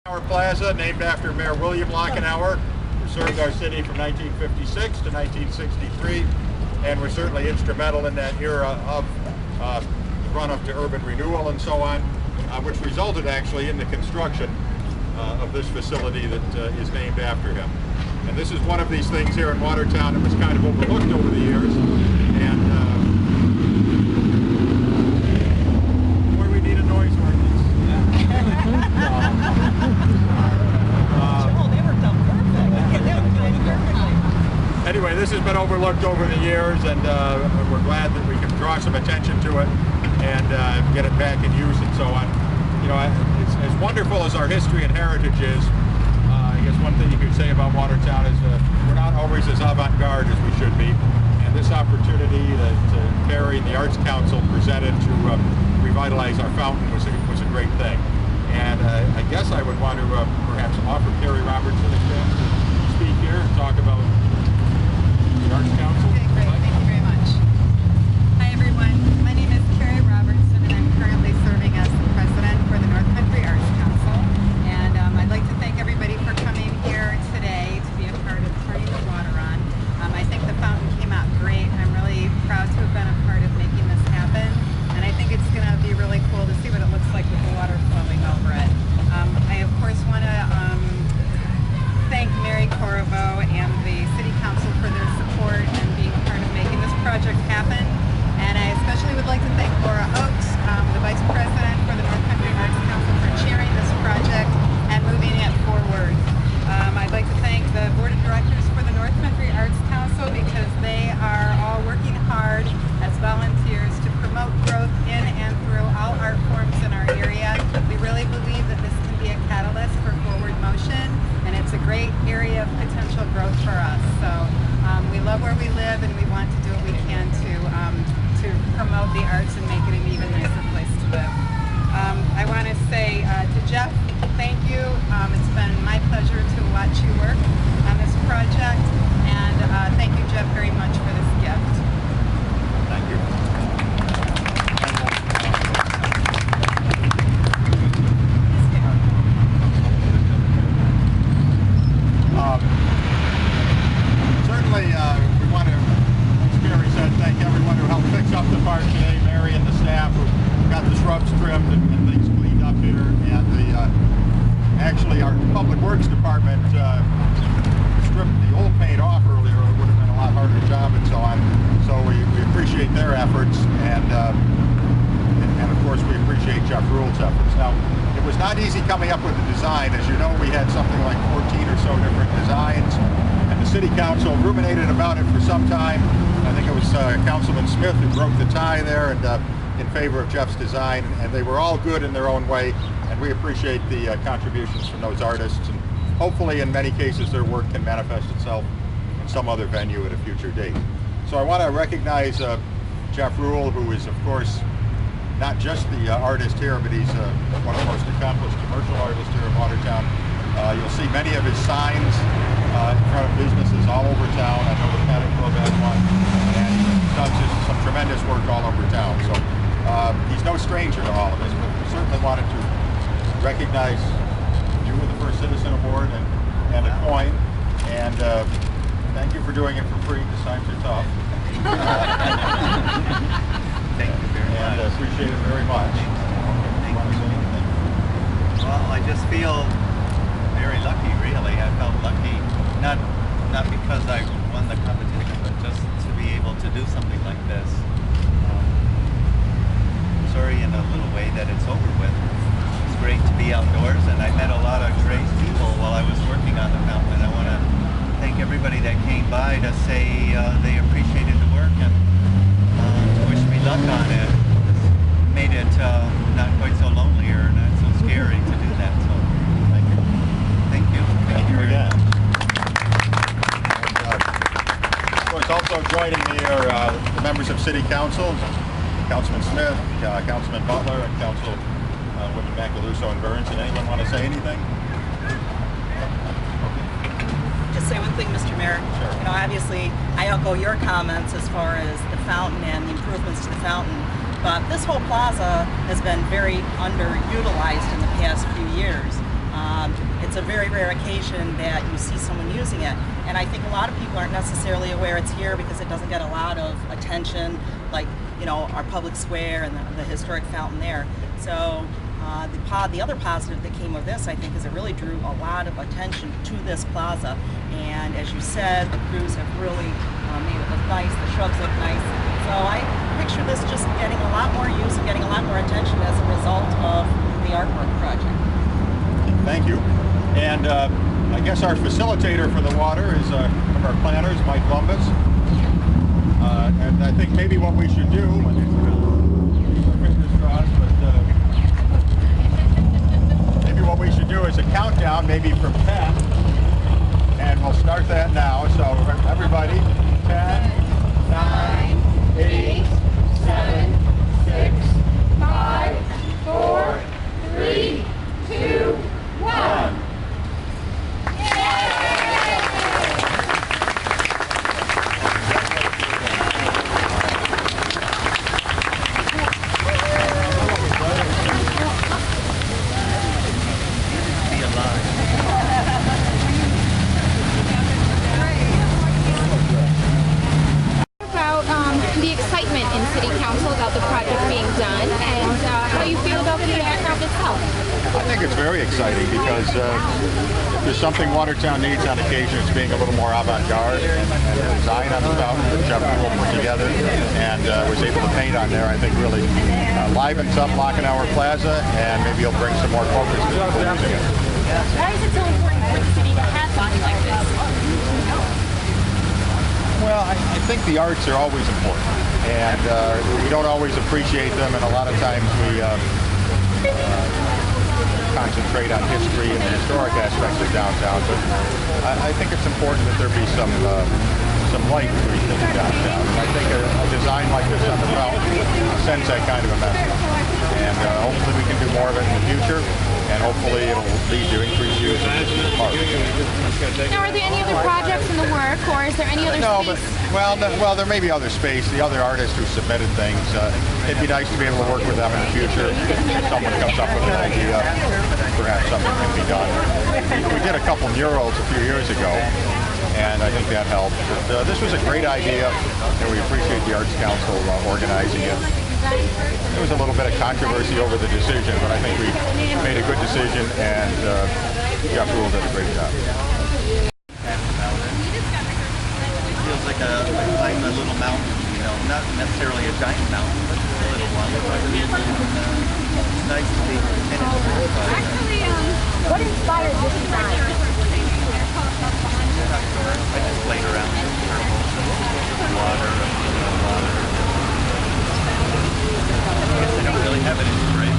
Lachaneur Plaza, named after Mayor William Lachaneur, who served our city from 1956 to 1963, and was certainly instrumental in that era of the run-up to urban renewal and so on, which resulted actually in the construction of this facility that is named after him. And this is one of these things here in Watertown that was kind of overlooked over the years, and boy, we need a noise ordinance. Anyway, this has been overlooked over the years, and we're glad that we can draw some attention to it and get it back in use and so on. You know, it's as wonderful as our history and heritage is. I guess one thing you could say about Watertown is we're not always as avant-garde as we should be. And this opportunity that Carrie and the Arts Council presented to revitalize our fountain was a great thing. And I guess I would want to perhaps offer Carrie Robertson a chance to speak here and talk about the Arts Council. Okay, great. Thank you very much. Hi, everyone. My name is Carrie Robertson, and I'm currently serving as the president for the North Country Arts Council. And I'd like to thank everybody for coming here today to be a part of turning the water on. I think the fountain came out great. I'm really proud to have been a part of making this happen. And I think it's going to be really cool to see what it looks like with the water flowing over it. I, of course, want to thank Mary Corriveau and the City Council for their support and being part of making this project happen. And I especially would like to thank Laura Oakes, the Vice President for the North Country Arts Council, for chairing this project and moving it forward. I'd like to thank the Board of Directors for the North Country Arts Council because they are all working hard as volunteers to promote growth in and through all art forms in our area. We really believe that this can be a catalyst for forward motion, and it's a great area of potential growth for us. So we love where we live, and we want to do what we can to promote the arts and make it an even nicer place to live. I want to say to Jeff, thank you. It's been my pleasure to watch you work on this project, and thank you, Jeff, very much for this gift. Thank you. Certainly, we want to, as Gary said, thank everyone who helped fix up the park today, Mary and the staff who got the shrubs trimmed and things cleaned up here, and actually our Public Works Department stripped the old paint off earlier. It would have been a lot harder job and so on. So we appreciate their efforts, and of course we appreciate Jeff Rule's efforts. Now, it was not easy coming up with the design. As you know, we had something like 14 or so different designs, and the City Council ruminated about it for some time. I think it was Councilman Smith who broke the tie there and in favor of Jeff's design, and they were all good in their own way, and we appreciate the contributions from those artists, and hopefully in many cases their work can manifest itself in some other venue at a future date. So I want to recognize Jeff Rule, who is of course not just the artist here, but he's one of the most accomplished commercial artists here in Watertown. You'll see many of his signs in front of businesses all over town. I know the Paddock Club has one, and he does just some tremendous work all over town. So he's no stranger to all of us, but we certainly wanted to recognize you with the First Citizen Award and a coin, and thank you for doing it for free because times are tough. Thank you very much. And appreciate it very much. Thank you. Well, I just feel very lucky, really. I felt lucky, not because I won the competition, but just to be able to do something like this. Sorry in a little way that it's over with. It's great to be outdoors, and I met a lot of great people while I was working on the fountain. I want to thank everybody that came by to say they appreciated the work and wish me luck on it. Made it not quite so lonely or not so scary to do that. So thank you. Thank you. Thank you again. Of course, also joining me are the members of City Council, Councilman Smith, Councilman Butler, and Councilwoman Macaluso and Burns. And anyone want to say anything? Just say one thing, Mr. Mayor. Sure. You know, obviously, I echo your comments as far as the fountain and the improvements to the fountain. But this whole plaza has been very underutilized in the past few years. It's a very rare occasion that you see someone using it. And I think a lot of people aren't necessarily aware it's here because it doesn't get a lot of attention, like, you know, our public square and the historic fountain there. So the other positive that came of this, I think, is it really drew a lot of attention to this plaza. And as you said, the crews have really made it look nice, the shrubs look nice. So I picture this just getting a lot more use and getting a lot more attention as a result of the artwork project. Thank you. And I guess our facilitator for the water is one of our planners, Mike Lumbus. And I think maybe what we should do, fingers crossed, but maybe what we should do is a countdown, maybe from 10, and we'll start that now. So everybody, 10, 9, 8, 7, 6, 5, 4, 3, 2, 1. The excitement in City Council about the project being done, and how you feel about the aircraft itself. I think it's very exciting because if there's something Watertown needs on occasion, it's being a little more avant-garde, and the design on the fountain that Jeff Poole put together and was able to paint on there, I think really livens up Lachaneur Plaza, and maybe he'll bring some more focus to the people using it. Why is it so important for the city to have something like this? Well, I think the arts are always important, and we don't always appreciate them, and a lot of times we concentrate on history and the historic aspects of downtown, but I think it's important that there be some light in downtown, and I think a design like this on the fountain sends that kind of a message, and hopefully we can do more of it in the future, and hopefully it'll lead to increased use of the park. Now, are there any other projects in the work, or is there any other space? Well, there may be other space. The other artists who submitted things, it'd be nice to be able to work with them in the future. If someone comes up with an idea, perhaps something can be done. We did a couple murals a few years ago, and I think that helped. But this was a great idea, and we appreciate the Arts Council organizing it. There was a little bit of controversy over the decision, but I think we made a good decision, and Jeff Poole did a great job. It feels like I climb a little mountain, you know, not necessarily a giant mountain, but just a little one. But, it's nice to be finished. What inspired this design? I just played around in circles, water, I guess I don't really have an inspiration.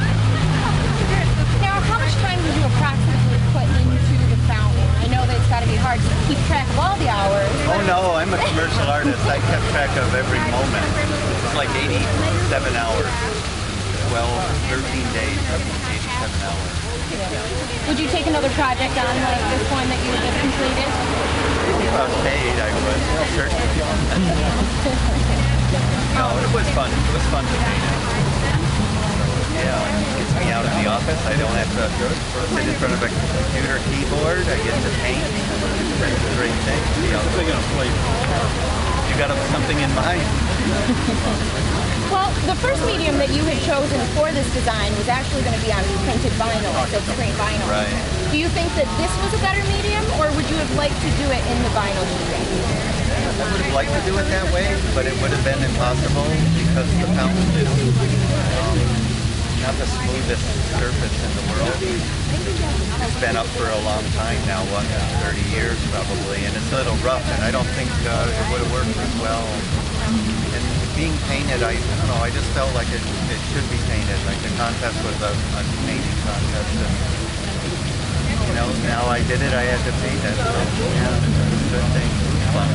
Now, how much time did you approximately put into the fountain? I know that it's got to be hard to keep track of all the hours. Oh no, I'm a commercial artist. I kept track of every moment. It's like 87 hours. 12, 13 days, 87 hours. Would you take another project on like this one that you just completed? If I was paid, I would, certainly. No, it was fun. It was fun to paint it. Yeah, it gets me out of the office. I don't have to sit in front of a computer keyboard. I get to paint. It's a great thing. You got something in mind? Well, the first medium that you had chosen for this design was actually going to be on printed vinyl, silk screen vinyl. Right. Do you think that this was a better medium, or would you have liked to do it in the vinyl medium? I would have liked to do it that way, but it would have been impossible because the fountain is not the smoothest surface in the world. It's been up for a long time now, 30 years probably, and it's a little rough, and I don't think it would have worked as well. And being painted, I don't know, I just felt like it should be painted. Like the contest was a painting contest, and you know, now I did it, I had to paint it. So yeah, it's a good thing. It's fun.